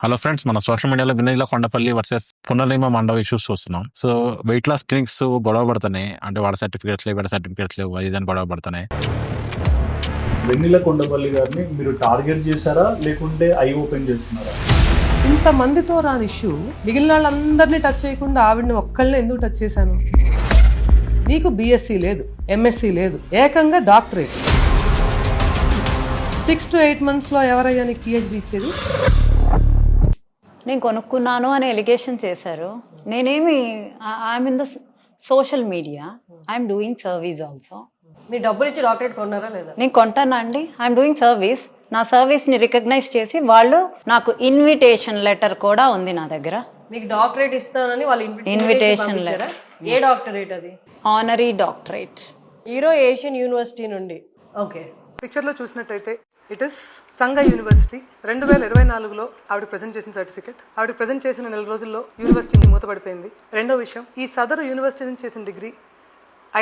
Hello friends, మన social మీడియాలో వినీల Kondapalli versus పునర్నిమ Mandava issues చూస్తున్నాం. సో వెయిట్ లాస్ క్లినిక్స్ గొడవ పడుతున్నాయి. అంటే వాడ సర్టిఫికేట్స్ లేవు, వీడ సర్టిఫికేట్స్ లేవు, అది ఇదని గొడవ పడుతున్నాయి. వెన్నెల కొండపల్లి గారిని మీరు టార్గెట్ చేశారా లేకుంటే ఐ ఓపెన్ చేస్తున్నారా? ఇంతమందితో రాని ఇష్యూ మిగిలిన వాళ్ళందరినీ టచ్ చేయకుండా ఆవిడని ఒక్కళ్ళని ఎందుకు టచ్ చేశాను? నీకు బిఎస్సి లేదు, ఎంఎస్సి లేదు, ఏకంగా డాక్టరేట్. 6 to 8 monthsలో ఎవరయ్యా నీకు పిహెచ్డి ఇచ్చేది? నేను కొనుక్కున్నాను అని ఎలిగేషన్ చేశారు. నేనేమి I'm in the social media, I'm doing service also. మీ డబ్బులు ఇచ్చి డాక్టరేట్ కొన్నారా లేదా? నేను కొంటానండి, ఐఎమ్ డూయింగ్ సర్వీస్. నా సర్వీస్ని రికగ్నైజ్ చేసి వాళ్ళు నాకు ఇన్విటేషన్ లెటర్ కూడా ఉంది నా దగ్గర. మీకు డాక్టరేట్ ఇస్తానని వాళ్ళు ఇన్విటేషన్ లెటర్. ఏ డాక్టరేట్ అది? Honorary doctorate, hero Asian university నుండి. ఓకే, పిక్చర్లో చూసినట్టయితే ఇట్ ఇస్ సంఘ యూనివర్సిటీ. 2024లో ఆవిడ ప్రజెంట్ చేసిన సర్టిఫికేట్. ఆవిడ ప్రజెంట్ చేసిన నెల రోజుల్లో యూనివర్సిటీ మూతపడిపోయింది. రెండో విషయం, ఈ సదరు యూనివర్సిటీ నుంచి చేసిన degree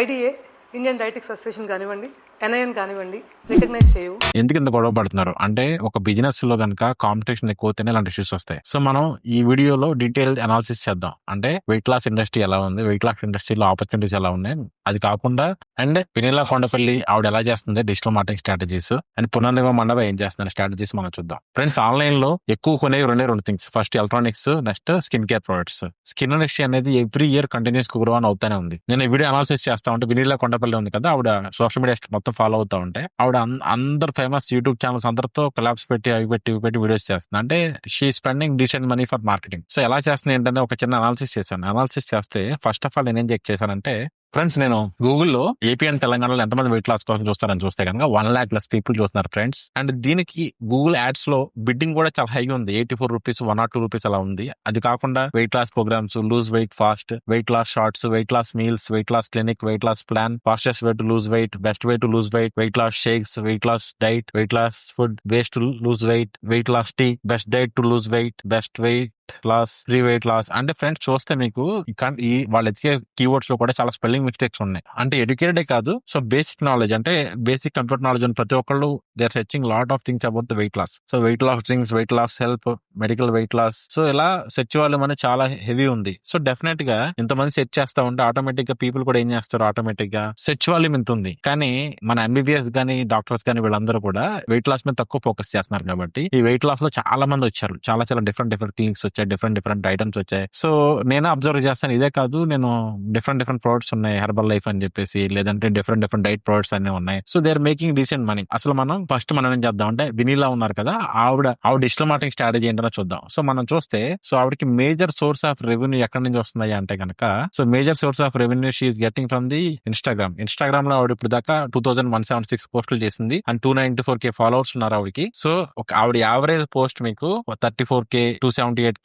IDA, Indian dietetics association కానివ్వండి, ఎన్ఐఎన్ కానివ్వండి, రికగ్నైజ్ చేయవు. ఎందుకు ఇంత గొడవ పడుతున్నారు అంటే, ఒక బిజినెస్ లో కనుక కాంపిటీషన్ ఎక్కువతేనే ఇలాంటి ఇష్యూస్ వస్తాయి. సో మనం ఈ వీడియోలో డీటెయిల్ అనాలిసిస్ చేద్దాం. అంటే వెయిట్ లాస్ ఇండస్ట్రీ ఎలా ఉంది, వెయిట్ లాస్ ఇండస్ట్రీలో ఆపర్చునిటీస్ ఎలా ఉన్నాయి, అది కాకుండా అండ్ వెన్నెల కొండపల్లి ఆవిడ ఎలా చేస్తుంది డిజిటల్ మార్కెటింగ్ స్ట్రాటజీస్, అండ్ పునర్నిమ మండవ ఏం చేస్తున్నారు స్ట్రాటజీస్ మనం చూద్దాం. ఫ్రెండ్స్, ఆన్లైన్ లో ఎక్కువ కొనేవి రెండు things. First electronics, next skin care products. Skin industry అనేది ఎవ్రీ ఇయర్ కంటిన్యూస్ గ్రో అని అవుతానే ఉంది. నేను ఈ వీడియో అనాలిసిస్ చేస్తా ఉంటే, వెన్నెల కొండపల్లి ఉంది కదా, ఆవిడ సోషల్ మీడియా మొత్తం ఫాలో అవుతా ఉంటే ఆవిడ అందరు ఫేమస్ యూట్యూబ్ ఛానల్స్ అందరితో కొలాబ్స్ పెట్టి అవి పెట్టి వీడియోస్ చేస్తుంది. అంటే she spending decent money for marketing. So ఎలా చేస్తుంది ఏంటంటే ఒక చిన్న అనాలిసిస్ చేశాను. అనాలిసిస్ చేస్తే ఫస్ట్ ఆఫ్ ఆల్ నేనేం చెక్ చేశానంటే, ఫ్రెండ్స్, నేను గూగుల్లో ఏపీ అండ్ తెలంగాణలో ఎంతమంది వెయిట్ లాస్ కోసం చూస్తారని చూస్తే కనుక 1 lakh plus పీపుల్ చూస్తున్నారు ఫ్రెండ్స్. అండ్ దీనికి గూగుల్ యాడ్స్ లో బిడ్డింగ్ కూడా చాలా హై ఉంది. 84 రూపీస్, 102 రూపీస్ అలా ఉంది. అది కాకుండా weight loss programmes, lose weight fast, weight loss shorts, weight loss meals, weight loss clinic, weight loss plan, fastest way to lose weight, best way to lose weight, weight loss shakes, weight loss diet, weight loss food, ways to lose weight, weight loss tea, best diet to lose weight, best weight loss, free weight loss. అంటే friends చూస్తే మీకు ఈ వాళ్ళు ఎతికే keywords లో కూడా చాలా spelling mistakes ఉన్నాయి. అంటే ఎడ్యుకేటెడే కాదు, సో బేసిక్ నాలెడ్జ్, అంటే బేసిక్ కంప్యూటర్ నాలెడ్జ్ అని ప్రతి ఒక్కళ్ళు they are searching lot of things about the weight loss. So weight loss things, weight loss help, medical weight loss. So ఇలా సెర్చ్ వాల్యూమ్ అనేది చాలా హెవీ ఉంది. సో డెఫినెట్ గా ఇంతమంది సెర్చ్ చేస్తా ఉంటే ఆటోమేటిక్ గా పీపుల్ కూడా ఏం చేస్తారు, ఆటోమేటిక్ గా సెర్చ్ వాల్యూమ్ ఇంత ఉంది. కానీ మన ఎంబీబీఎస్ గానీ డాక్టర్స్ గానీ వీళ్ళందరూ కూడా వెయిట్ లాస్ మీద తక్కువ ఫోకస్ చేస్తున్నారు. కాబట్టి ఈ వెయిట్ లాస్ లో చాలా మంది వచ్చారు, చాలా డిఫరెంట్ క్లినిక్స్ వచ్చాయి, డిఫరెంట్ ఐటమ్స్ వచ్చాయి. సో నేను అబ్జర్వ్ చేస్తాను. ఇదే కాదు, నేను డిఫరెంట్ ప్రొడక్ట్స్ ఉన్నాయి, హెర్బల్ లైఫ్ అని చెప్పేసి, లేదంటే డిఫరెంట్ డైట్ ప్రొడక్ట్స్ అన్ని ఉన్నాయి. So they are making decent money. అసలు మనం ఏం చేద్దాం అంటే, వినీలా ఉన్నారు కదా, ఆవిడ డిజిటల్ మార్కెటింగ్ స్ట్రాటజీ ఏంటో చూద్దాం. సో మనం చూస్తే, సో ఆవిడకి మేజర్ సోర్స్ ఆఫ్ రెవెన్యూ ఎక్కడి నుంచి వస్తున్నాయి అంటే కనుక, so major source of revenue she is getting from the Instagram లో ఆవిడ ఇప్పుడు దాకా 2176 పోస్టులు చేసింది అండ్ 294K ఫాలోవర్స్ ఉన్నారు ఆవిడకి. సో ఆవిడ యావరేజ్ పోస్ట్ మీకు 34K, 278K,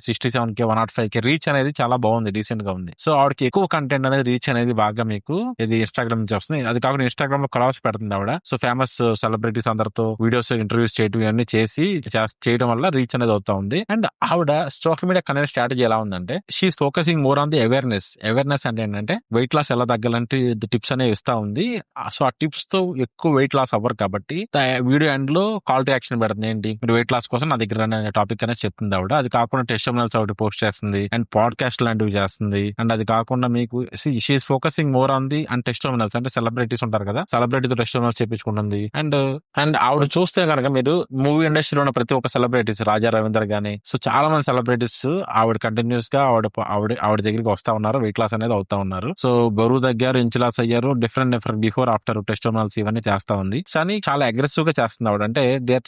67K, 105K reach అనేది చాలా బాగుంది, డీసెంట్ గా ఉంది. సో ఆవిడకి ఎక్కువ కంటెంట్ అనేది రీచ్ అనేది బాగా మీకు ఇది ఇన్స్టాగ్రామ్ నుంచి వస్తుంది. అది కాకుండా ఇన్స్టాగ్రామ్ లో కొలాబ్స్ పెడుతుంది ఆవిడ. సో ఫేమస్ సెలబ్రిటీస్ అందరితో వీడియోస్, ఇంటర్వ్యూస్ చేయడం ఇవన్నీ చేయడం వల్ల రీచ్ అనేది అవుతా ఉంది. అండ్ ఆవిడ సోషల్ మీడియా కనెక్ట్ స్ట్రాటజీ ఎలా ఉందంటే, she's focusing more on the awareness అంటే ఏంటంటే వెయిట్ లాస్ ఎలా తగ్గాలంటే టిప్స్ అనేవి ఇస్తా ఉంది. సో ఆ టిప్స్ తో ఎక్కువ వెయిట్ లాస్ అవ్వరు కాబట్టి వీడియో ఎండ్ లో కాల్ టు యాక్షన్ పెడుతుంది. ఏంటి, మీరు వెయిట్ లాస్ కోసం నా దగ్గర అనే టాపిక్ అనేది చెప్తుంది ఆవిడ. అది కాకుండా టెస్టిమోనియల్స్ ఆవిడ పోస్ట్ చేస్తుంది అండ్ పాడ్కాస్ట్ లాంటివి చేస్తుంది. అండ్ అది కాకుండా మీకు she's focusing more on the and testimonials, అంటే సెలబ్రిటీస్ ఉంటారు కదా, సెలబ్రిటీతో టెస్టిమోనియల్స్ చెప్పించుకుంటుంది. అండ్ ఆవిడ చూస్తే కనుక మీరు మూవీ ఇండస్ట్రీలో ఉన్న ప్రతి ఒక్క సెలబ్రిటీస్, రాజా రవీందర్ గానీ, సో చాలా మంది సెలబ్రిటీస్ ఆవిడ కంటిన్యూస్ గా ఆవిడ దగ్గరికి వస్తా ఉన్నారు, వెయిట్ లాస్ అనేది అవుతా ఉన్నారు. సో బరువు తగ్గారు, ఇంచ్ లాస్ అయ్యారు, డిఫరెంట్ బిఫోర్ ఆఫ్టర్ టెస్టిమోనియల్స్ ఇవన్నీ చేస్తా ఉంది. కానీ చాలా అగ్రెసివ్ గా చేస్తుంది ఆవిడ. అంటే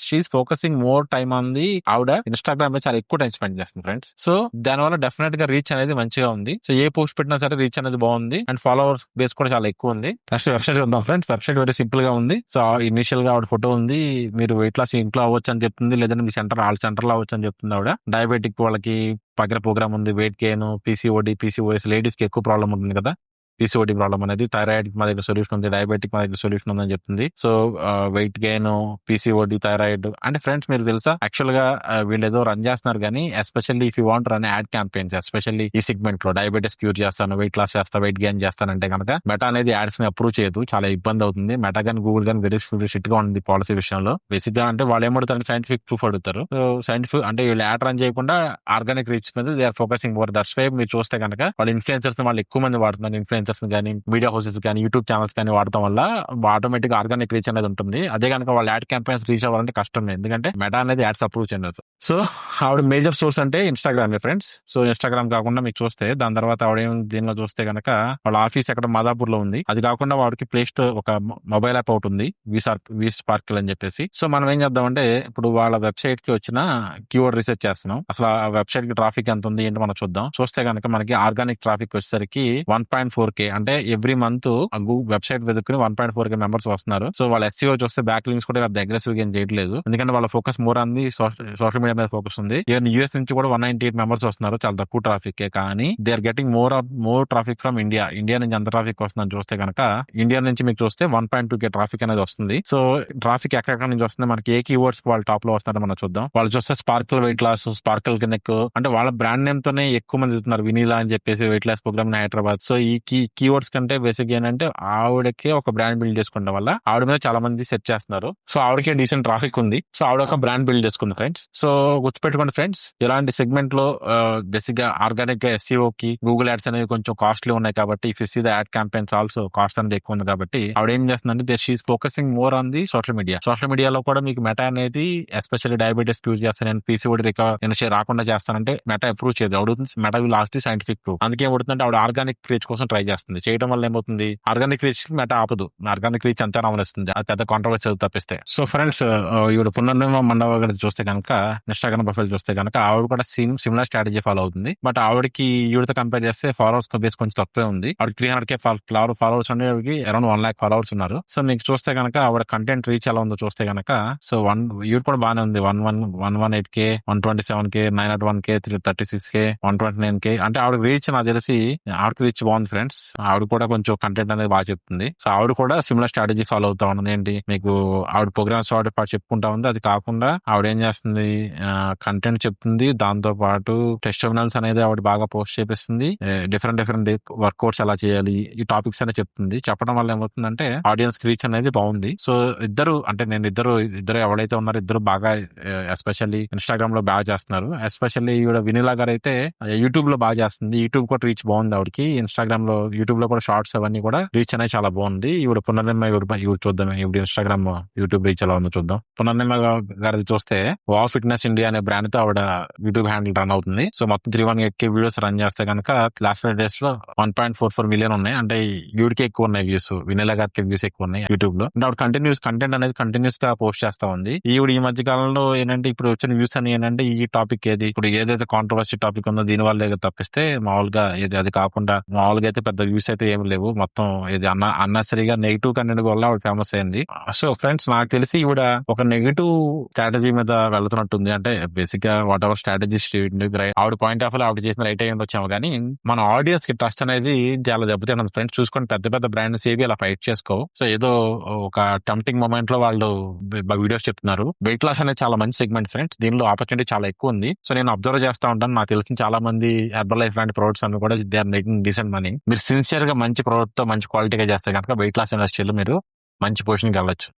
she's focusing more time on the, ఆవిడ ఇన్స్టాగ్రామ్ లో చాలా ఎక్కువ టైం స్పెండ్ చేస్తుంది ఫ్రెండ్స్. సో దానివల్ల డెఫినెట్ గా రీచ్ అనేది మంచిగా ఉంది. సో ఏ పోస్ట్ పెట్టినా సరే రీచ్ అనేది బాగుంది అండ్ ఫాలోవర్స్ బేస్ కూడా చాలా ఎక్కువ ఉంది. ఫస్ట్ వెబ్సైట్ ఉందాం ఫ్రెండ్స్. వెబ్సైట్ వెరీ సింపుల్ గా ఉంది. సో ఇనిషియల్ గా ఆవిడ ఫోటో ఉంది, మీరు వెయిట్ లాస్ ఇంట్లో అవ్వచ్చు అని చెప్తుంది, లేదంటే మీ వాళ్ళ సెంటర్ లో అవ్వచ్చు అని చెప్తుంది ఆవిడ. డయాబెటిక్ వాళ్ళకి పక్కన ప్రోగ్రామ్ ఉంది, weight gain, PCOD, PCOS, ladies కి ఎక్కువ ప్రాబ్లం ఉంటుంది కదా, పీసీఓడి ప్రాబ్లం అనేది, థైరాయిడ్ మా దగ్గర సొల్యూషన్ ఉంది, డయాబెటిక్ మా దగ్గర సొల్యూషన్ ఉందని చెప్తుంది. So weight gain, PCOD, thyroid అంటే ఫ్రెండ్స్ మీరు తెలుసా యాక్చువల్ గా వీళ్ళు ఏదో రన్ చేస్తున్నారు కానీ especially if you want run add campaigns especially ఈ సెగ్మెంట్ లో డయాబెటిస్ క్యూర్ చేస్తాను, వెయిట్ లాస్ చేస్తా, వెయిట్ గెయిన్ చేస్తానంటే కనుక మెటా అనేది యాడ్స్ ని అప్రూవ్ చేయదు, చాలా ఇబ్బంది అవుతుంది. మెటా కానీ గూగుల్ కానీ వెరీ స్ట్రిక్ట్ గా ఉంది పాలసీ విషయంలో. బేసిక్ గా అంటే వాళ్ళు ఏమడుతారు, సైంటిఫిక్ ప్రూఫ్ అడుగుతారు. సో సైంటిఫిక్ అంటే వీళ్ళు యాడ్ రన్ చేయకుండా ఆర్గానిక్ రీచ్ మీద they are focusing more. That's why మీరు చూస్తే కనుక వాళ్ళు ఇన్ఫ్లుయెన్సర్స్ వాళ్ళు ఎక్కువ మంది వాడుతున్నారు. ఇన్ఫ్లుయెన్సర్స్ కానీ మీడియా హౌసెస్ కానీ యూట్యూబ్ ఛానల్స్ కానీ వాడటం వల్ల ఆటోమేటిక్ ఆర్గానిక్ రీచ్ అనేది ఉంటుంది. అదే కనుక వాళ్ళు యాడ్ క్యాంపెయిన్స్ రీచ్ అవ్వాలంటే కష్టం, ఎందుకంటే మెటా అనేది యాడ్స్ అప్రూవ్ చేయలేదు. సో ఆవిడ మేజర్ సోర్స్ అంటే ఇన్స్టాగ్రామ్ ఫ్రెండ్స్. సో ఇన్స్టాగ్రామ్ కాకుండా మీకు చూస్తే దాని తర్వాత ఆవిడ దీనిలో చూస్తే కనుక వాళ్ళ ఆఫీస్ ఎక్కడ మాదాపూర్ లో ఉంది. అది కాకుండా వాడికి ప్లే స్టోర్ ఒక మొబైల్ యాప్ ఒకటి ఉంది, వి స్పార్కిల్ అని చెప్పేసి. సో మనం ఏం చేద్దామంటే ఇప్పుడు వాళ్ళ వెబ్సైట్ కి వచ్చిన కీవర్డ్ రీసెర్చ్ చేస్తున్నాం. అసలు ఆ వెబ్సైట్ కి ట్రాఫిక్ ఎంత ఉంది ఏంటి మనం చూద్దాం. చూస్తే కనుక మనకి ఆర్గానిక్ ట్రాఫిక్ వచ్చేసరికి 1.4K, అంటే ఎవ్రీ మంత్ వెబ్సైట్ వెతుక్కుని 1.4K మెంబర్స్ వస్తున్నారు. సో వాళ్ళ SEO చూస్తే బ్యాక్ లింక్స్ కూడా అగ్రెసివ్ గా ఏం చేయట్లేదు, ఎందుకంటే వాళ్ళ focus more on the social media మీద ఫోకస్ ఉంది. ఈవెన్ US నుంచి కూడా 198 మెంబర్స్ వస్తున్నారు, చాలా తక్కువ ట్రాఫిక్. కానీ they are getting more traffic from India. India నుంచి ఎంత ట్రాఫిక్ వస్తుందని చూస్తే కనుక ఇండియా నుంచి మీకు చూస్తే 1.2K ట్రాఫిక్ అనేది వస్తుంది. సో ట్రాఫిక్ ఎక్కడెక్కడ నుంచి వస్తుంది, మనకి ఏ కీవర్డ్స్ వాళ్ళు టాప్ లో వస్తున్నారో మనం చూద్దాం. వాళ్ళు చూస్తే sparkle weight loss, sparkle neck, అంటే వాళ్ళ బ్రాండ్ నేమ్ తోనే ఎక్కువ మంది చూస్తున్నారు. వినీలా అని చెప్పేసి weight loss programme Hyderabad. So ఈ కీవర్డ్స్ కంటే బేసిక్ ఏంటంటే ఆవిడకే ఒక బ్రాండ్ బిల్డ్ చేసుకోవడం వల్ల ఆవిడ మీద చాలా మంది సెర్చ్ చేస్తున్నారు. సో ఆవిడకే డీసెంట్ ట్రాఫిక్ ఉంది. సో ఆవిడ ఒక బ్రాండ్ బిల్డ్ చేసుకుంది ఫ్రెండ్స్. సో గుర్తుపెట్టుకోండి ఫ్రెండ్స్, ఇలాంటి సెగ్మెంట్ లో బేసిక్ గా ఆర్గానిక్ గా SEO కి గూగుల్ యాడ్స్ అనేవి కొంచెం కాస్ట్లీ ఉన్నాయి కాబట్టి if you see the ad campaigns also cost అనేది ఎక్కువ ఉంది కాబట్టి ఆవిడ ఏం చేస్తుందంటే she's focusing more on the social media. సోషల్ మీడియాలో కూడా మీకు మెటా అనేది ఎస్పెషల్లీ డయాబెటిస్ క్యూర్ చేస్తాను, నేను పీసీఓడి రాకుండా చేస్తానంటే మెటా అప్రూవ్ చేయదు. అవుతుంది meta will ask the scientific proof. అందుకే ఏమవుతుందంటే ఆవిడ ఆర్గానిక్ రీచ్ కోసం ట్రై చేస్తుంది. చేయడం వల్ల ఏమవుతుంది, ఆర్గానిక్ రీచ్ మెటా ఆపదు, ఆర్గానిక్ రీచ్ అంతా రావనిస్తుంది. అది పెద్ద కాంట్రవర్సీ తప్పిస్తే. సో ఫ్రెండ్స్ ఈవిడ పునర్నిర్మ మండవ గారి చూస్తే కనుక ఇన్స్టాగ్రామ్ ప్రొఫైల్ చూస్తే కనుక ఆవిడ కూడా సిమిలర్ స్ట్రాటజీ ఫాలో అవుతుంది. బట్ ఆవిడకి ఈవిడతో కంపేర్ చేస్తే ఫాలోవర్స్ బేస్ కొంచెం తక్కువే ఉంది. ఆవిడ 300K ఫాలోవర్స్ ఉండేవి, అరౌండ్ 1 lakh ఫాలోవర్స్ ఉన్నారు. సో మీకు చూస్తే కనుక ఆవిడ కంటెంట్ రీచ్ ఎలా ఉందో చూస్తే కనుక సో ఈవిడ కూడా బాగానే ఉంది. 118K, 127K, 901K, 36K, 129K. అంటే ఆవిడ రీచ్ నాకు తెలిసి ఆవిడకి రీచ్ బాగుంది ఫ్రెండ్స్. ఆవిడ కూడా కొంచెం కంటెంట్ అనేది బాగా చెప్తుంది. సో ఆవిడ కూడా సిమిలర్ స్ట్రాటజీ ఫాలో అవుతా ఉన్నది. ఏంటి మీకు ఆవిడ ప్రోగ్రామ్స్ చెప్పుకుంటా ఉంది. అది కాకుండా ఆవిడ ఏం చేస్తుంది, కంటెంట్ చెప్తుంది, దాంతో పాటు టెస్టిమోనియల్స్ అనేది ఆవిడ బాగా పోస్ట్ చేపిస్తుంది. డిఫరెంట్ వర్కౌట్స్ ఎలా చేయాలి ఈ టాపిక్స్ అనేది చెప్తుంది. చెప్పడం వల్ల ఏమవుతుందంటే ఆడియన్స్ రీచ్ అనేది బాగుంది. సో ఇద్దరు ఎవరైతే ఉన్నారో ఇద్దరు బాగా ఎస్పెషల్లీ ఇన్స్టాగ్రామ్ లో బాగా చేస్తున్నారు. ఎస్పెషల్లీ ఈవిడ వినీలా గారు అయితే యూట్యూబ్ లో బాగా చేస్తుంది. యూట్యూబ్ కూడా రీచ్ బాగుంది ఆవిడకి. ఇన్స్టాగ్రామ్ లో యూట్యూబ్ లో కూడా షార్ట్స్ అవన్నీ కూడా రీచ్ అనేది చాలా బాగుంది. ఈవిడ పునర్నిర్మ చూద్దాం, ఈవిడ ఇన్స్టాగ్రామ్ యూట్యూబ్ రీచ్ ఎలా ఉందో చూద్దాం. పునర్నిర్మ గారిది చూస్తే వావ్ ఫిట్నెస్ ఇండియా అనే బ్రాండ్ తో ఆవిడ యూట్యూబ్ హ్యాండిల్ రన్ అవుతుంది. సో మొత్తం 318K వీడియోస్ రన్ చేస్తే కనుక లాస్ట్ 5 days లో 1.44 million ఉన్నాయి. అంటే ఈవిడికే ఎక్కువ ఉన్నాయి వ్యూస్, వినీలా గారికి వ్యూస్ ఎక్కువ ఉన్నాయి యూట్యూబ్ లో. అంటే ఆవిడ కంటెంట్ అనేది కంటిన్యూస్ గా పోస్ట్ చేస్తా ఉంది. ఈవిడ ఈ మధ్య కాలంలో ఏంటంటే ఇప్పుడు వచ్చిన వ్యూస్ అని ఏంటంటే ఈ టాపిక్ ఇప్పుడు ఏదైతే కాంట్రవర్సీ టాపిక్ ఉందో దీని వల్ల తప్పిస్తే మామూలుగా అది కాకుండా మామూలుగా అయితే పెద్ద వ్యూస్ అయితే ఏమి లేవు. మొత్తం ఇది అన్నసరిగా నెగిటివ్ కంటెంట్ వల్ల ఆవిడ ఫేమస్ అయింది. సో ఫ్రెండ్స్ నాకు తెలిసి ఈవిడ ఒక నెగిటివ్ స్ట్రాటజీ మీద వెళ్తున్నట్టుంది. అంటే బేసిక్ గా వాట్ ఎవర్ స్ట్రాటజీ ఆవిడ పాయింట్ ఆఫ్ ఆవిడ చేసిన రైట్ అయ్యి వచ్చాము. కానీ మన ఆడియన్స్ కి ట్రస్ట్ అనేది చాలా దెబ్బతిన్నది ఫ్రెండ్స్. చూసుకొని పెద్ద బ్రాండ్స్ ఏవి అలా ఫైట్ చేసుకో. సో ఏదో ఒక టెంప్టింగ్ మూమెంట్ లో వాళ్ళు వీడియోస్ చెప్తున్నారు. వెయిట్ లాస్ అనేది చాలా మంచి సెగ్మెంట్ ఫ్రెండ్స్, దీనిలో ఆపర్చునిటీ చాలా ఎక్కువ ఉంది. సో నేను అబ్జర్వ్ చేస్తా ఉంటాను, నాకు తెలిసిన చాలా మంది హెర్బల్ లైఫ్ లాంటి ప్రొడక్ట్స్ అన్ని కూడా they are making decent money. మీరు సిన్సియర్ గా మంచి ప్రొడక్ట్ తో మంచి క్వాలిటీగా చేస్తే కనుక వెయిట్ లాస్ ఇండస్ట్రీలో మీరు మంచి పొజిషన్కి వెళ్ళొచ్చు.